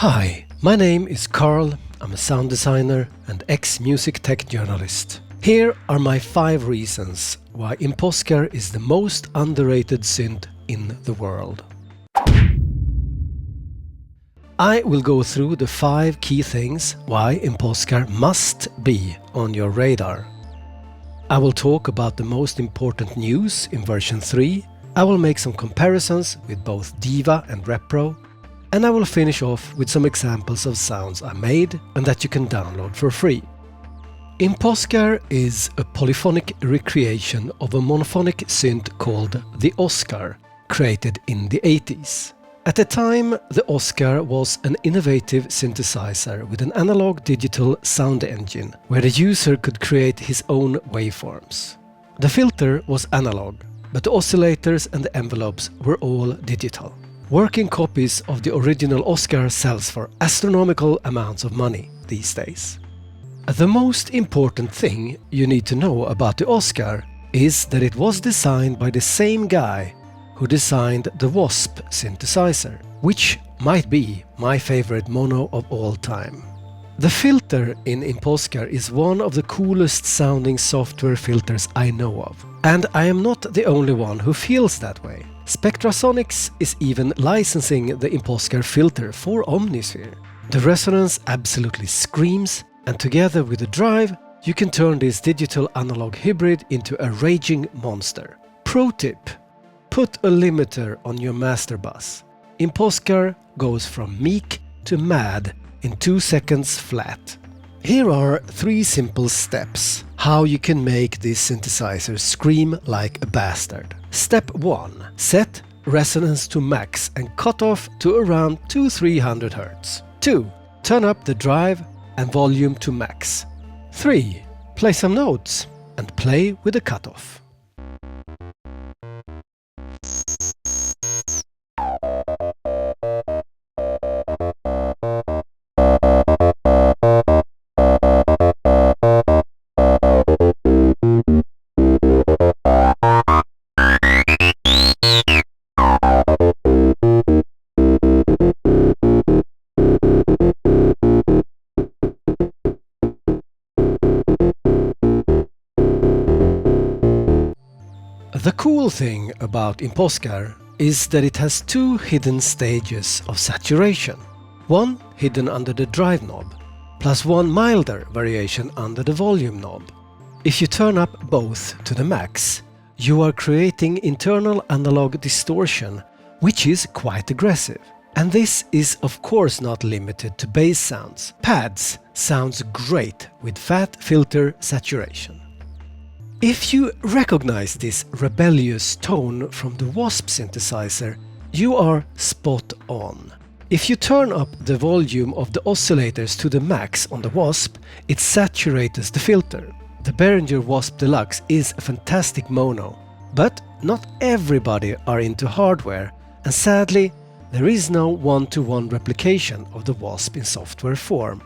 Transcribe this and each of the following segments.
Hi, my name is Carl. I'm a sound designer and ex-music tech journalist. Here are my 5 reasons why impOSCar is the most underrated synth in the world. I will go through the 5 key things why impOSCar must be on your radar. I will talk about the most important news in version 3. I will make some comparisons with both Diva and Repro. And I will finish off with some examples of sounds I made and that you can download for free. impOSCar is a polyphonic recreation of a monophonic synth called the OSCar, created in the 80s. At the time, the OSCar was an innovative synthesizer with an analog-digital sound engine, where the user could create his own waveforms. The filter was analog, but the oscillators and the envelopes were all digital. Working copies of the original OSCar sells for astronomical amounts of money these days. The most important thing you need to know about the OSCar is that it was designed by the same guy who designed the WASP synthesizer, which might be my favorite mono of all time. The filter in impOSCar is one of the coolest sounding software filters I know of, and I am not the only one who feels that way. Spectrasonics is even licensing the impOSCar filter for Omnipshere. The resonance absolutely screams, and together with the drive, you can turn this digital analog hybrid into a raging monster. Pro tip: put a limiter on your master bus. impOSCar goes from meek to mad in 2 seconds flat. Here are 3 simple steps how you can make this synthesizer scream like a bastard. Step 1. Set resonance to max and cutoff to around 200-300 Hz. 2. Turn up the drive and volume to max. 3. Play some notes and play with the cutoff. The cool thing about impOSCar is that it has 2 hidden stages of saturation. One hidden under the drive knob, plus one milder variation under the volume knob. If you turn up both to the max, you are creating internal analog distortion, which is quite aggressive. And this is of course not limited to bass sounds. Pads sounds great with fat filter saturation. If you recognize this rebellious tone from the WASP synthesizer, you are spot on. If you turn up the volume of the oscillators to the max on the WASP, it saturates the filter. The Behringer WASP Deluxe is a fantastic mono, but not everybody are into hardware, and sadly, there is no one-to-one replication of the WASP in software form.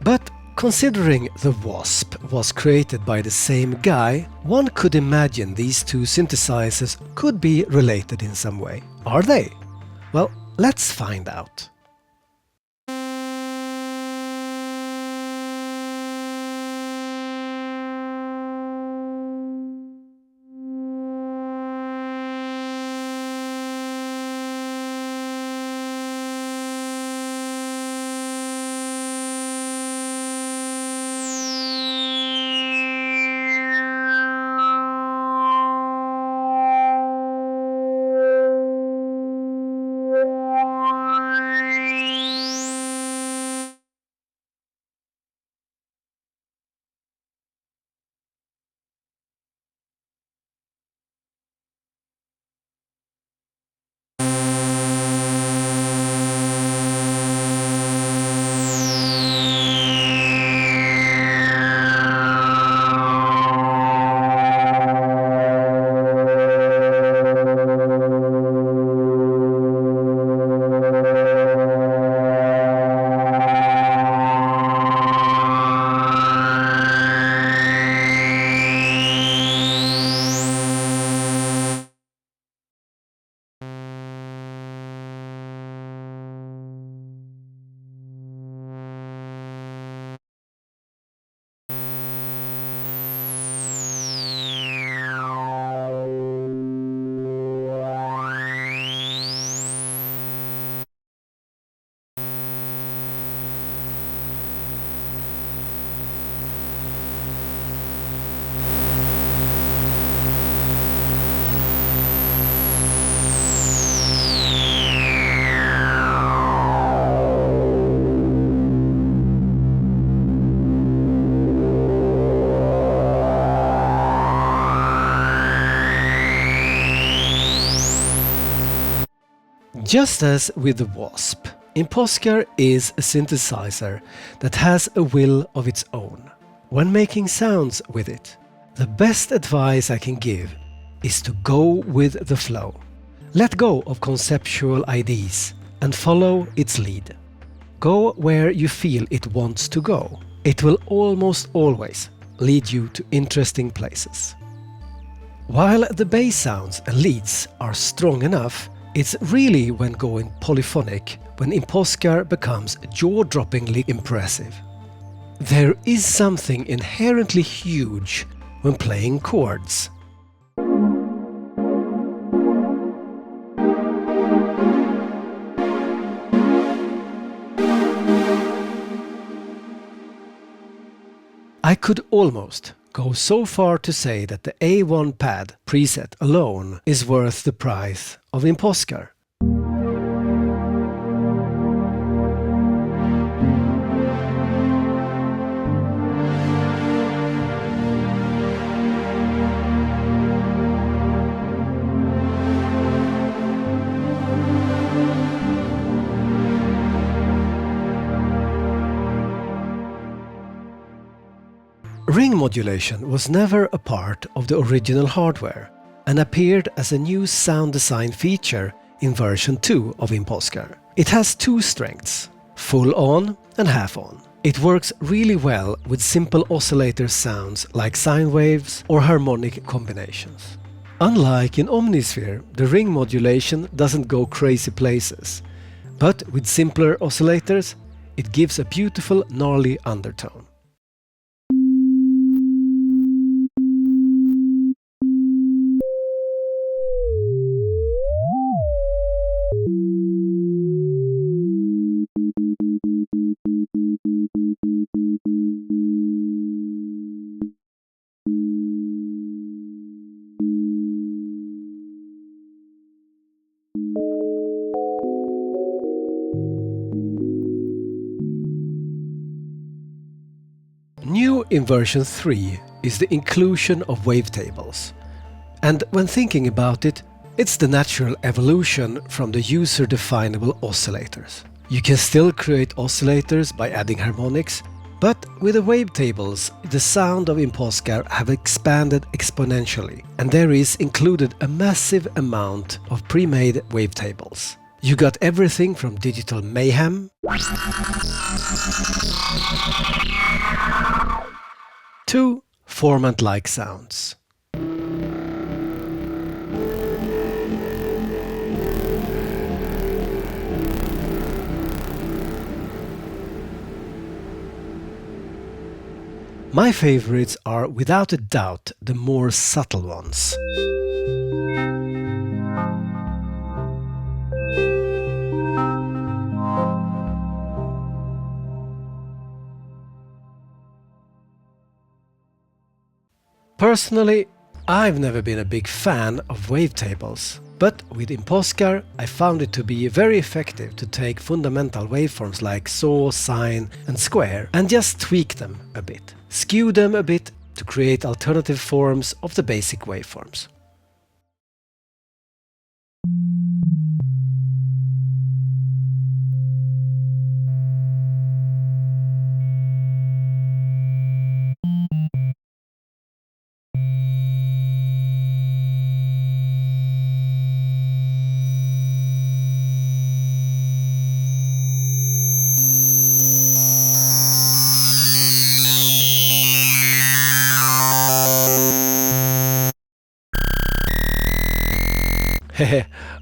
But considering the WASP was created by the same guy, one could imagine these 2 synthesizers could be related in some way. Are they? Well, let's find out. Just as with the WASP, impOSCar is a synthesizer that has a will of its own. When making sounds with it, the best advice I can give is to go with the flow. Let go of conceptual ideas and follow its lead. Go where you feel it wants to go. It will almost always lead you to interesting places. While the bass sounds and leads are strong enough, it's really when going polyphonic when impOSCar becomes jaw-droppingly impressive. There is something inherently huge when playing chords. I could almost go so far to say that the A1 pad preset alone is worth the price of impOSCar. Ring modulation was never a part of the original hardware and appeared as a new sound design feature in version 2 of impOSCar. It has two strengths, full on and half on. It works really well with simple oscillator sounds like sine waves or harmonic combinations. Unlike in Omnipshere, the ring modulation doesn't go crazy places, but with simpler oscillators, it gives a beautiful gnarly undertone. New in version 3 is the inclusion of wavetables. And when thinking about it, it's the natural evolution from the user-definable oscillators. You can still create oscillators by adding harmonics, but with the wavetables, the sound of impOSCar have expanded exponentially, and there is included a massive amount of pre-made wavetables. You got everything from digital mayhem to format-like sounds. My favorites are without a doubt the more subtle ones. Personally, I've never been a big fan of wavetables, but with impOSCar I found it to be very effective to take fundamental waveforms like saw, sine and square and just tweak them a bit, skew them a bit to create alternative forms of the basic waveforms.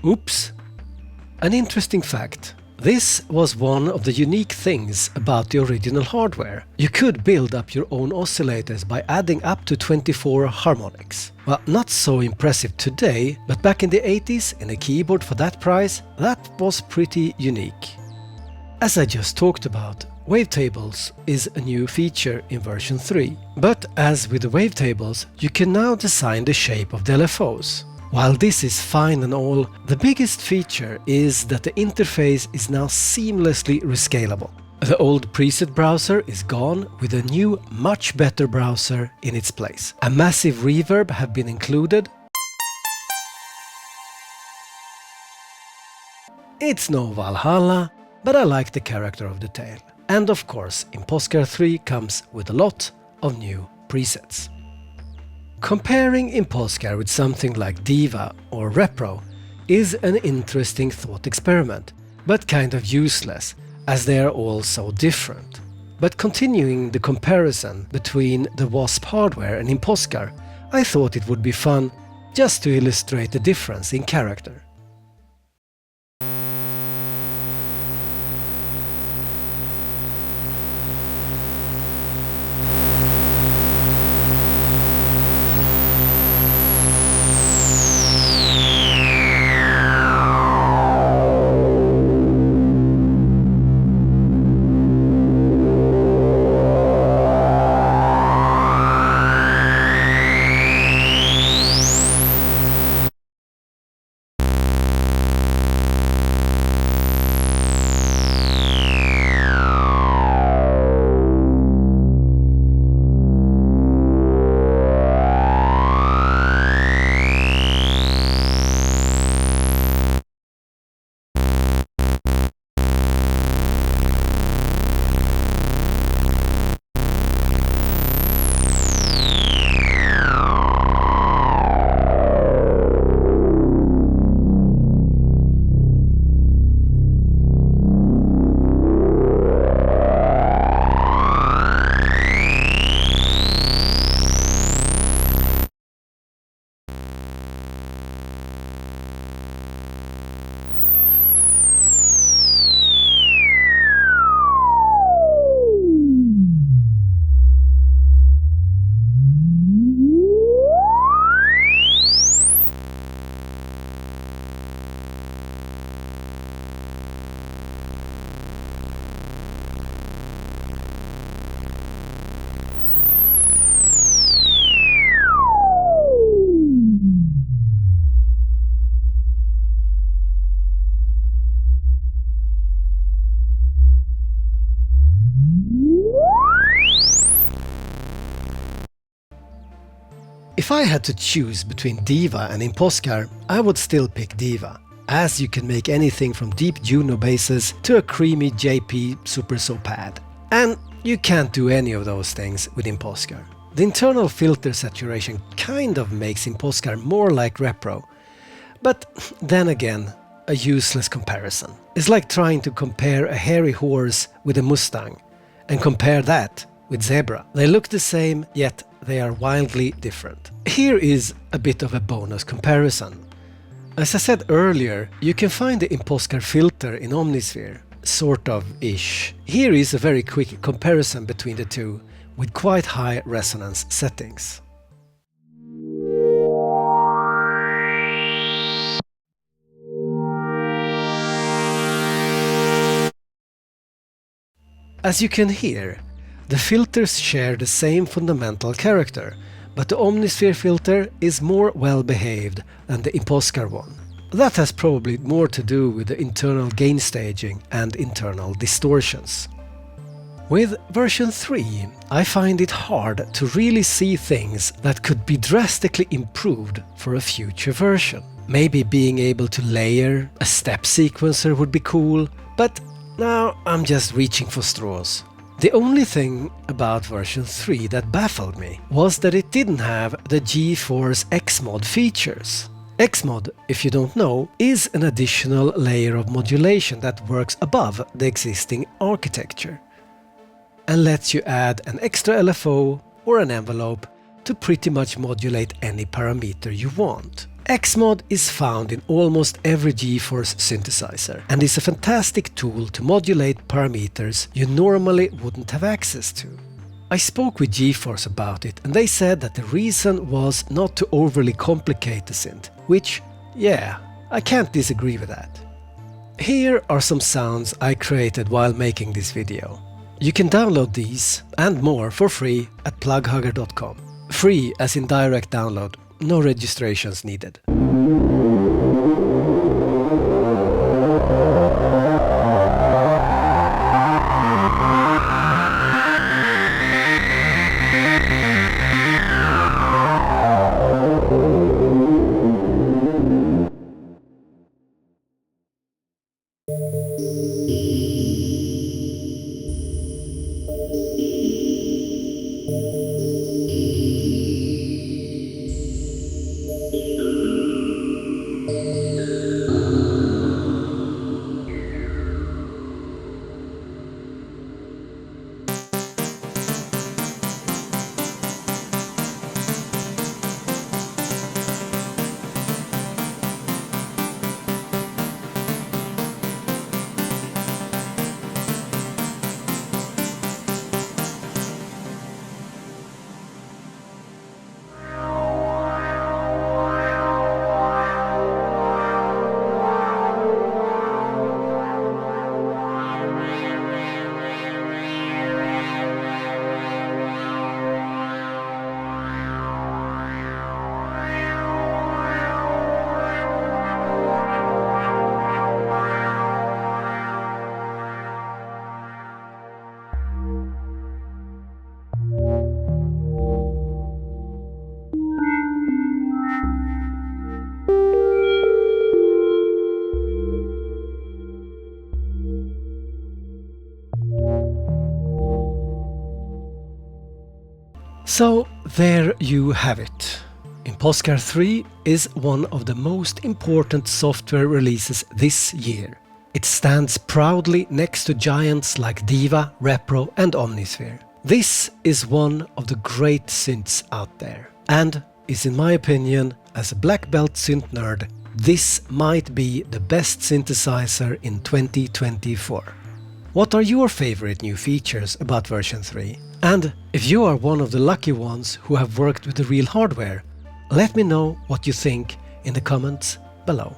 Oops! An interesting fact. This was one of the unique things about the original hardware. You could build up your own oscillators by adding up to 24 harmonics. Well, not so impressive today, but back in the 80s, in a keyboard for that price, that was pretty unique. As I just talked about, Wavetables is a new feature in version 3. But as with the Wavetables, you can now design the shape of the LFOs. While this is fine and all, the biggest feature is that the interface is now seamlessly rescalable. The old preset browser is gone with a new, much better browser in its place. A massive reverb have been included. It's no Valhalla, but I like the character of the tale. And of course, impOSCar 3 comes with a lot of new presets. Comparing impOSCar with something like Diva or Repro is an interesting thought experiment, but kind of useless, as they are all so different. But continuing the comparison between the WASP hardware and impOSCar, I thought it would be fun just to illustrate the difference in character. If I had to choose between Diva and impOSCar, I would still pick Diva, as you can make anything from deep Juno basses to a creamy JP Super Saw pad. And you can't do any of those things with impOSCar. The internal filter saturation kind of makes impOSCar more like Repro, but then again, a useless comparison. It's like trying to compare a hairy horse with a Mustang, and compare that with Zebra. They look the same, yet they are wildly different. Here is a bit of a bonus comparison. As I said earlier, you can find the impOSCar filter in Omnipshere, sort of-ish. Here is a very quick comparison between the two, with quite high resonance settings. As you can hear, the filters share the same fundamental character, but the Omnipshere filter is more well behaved than the impOSCar one. That has probably more to do with the internal gain staging and internal distortions. With version 3, I find it hard to really see things that could be drastically improved for a future version. Maybe being able to layer a step sequencer would be cool, but now I'm just reaching for straws. The only thing about version 3 that baffled me was that it didn't have the GForce Xmod features. Xmod, if you don't know, is an additional layer of modulation that works above the existing architecture and lets you add an extra LFO or an envelope to pretty much modulate any parameter you want. Xmod is found in almost every GForce synthesizer and is a fantastic tool to modulate parameters you normally wouldn't have access to. I spoke with GForce about it and they said that the reason was not to overly complicate the synth, which, yeah, I can't disagree with that. Here are some sounds I created while making this video. You can download these and more for free at plughugger.com. Free as in direct download, no registrations needed. So there you have it. impOSCar 3 is one of the most important software releases this year. It stands proudly next to giants like Diva, Repro and Omnipshere. This is one of the great synths out there, and is, in my opinion, as a black belt synth nerd, this might be the best synthesizer in 2024. What are your favorite new features about version 3? And if you are one of the lucky ones who have worked with the real hardware, let me know what you think in the comments below.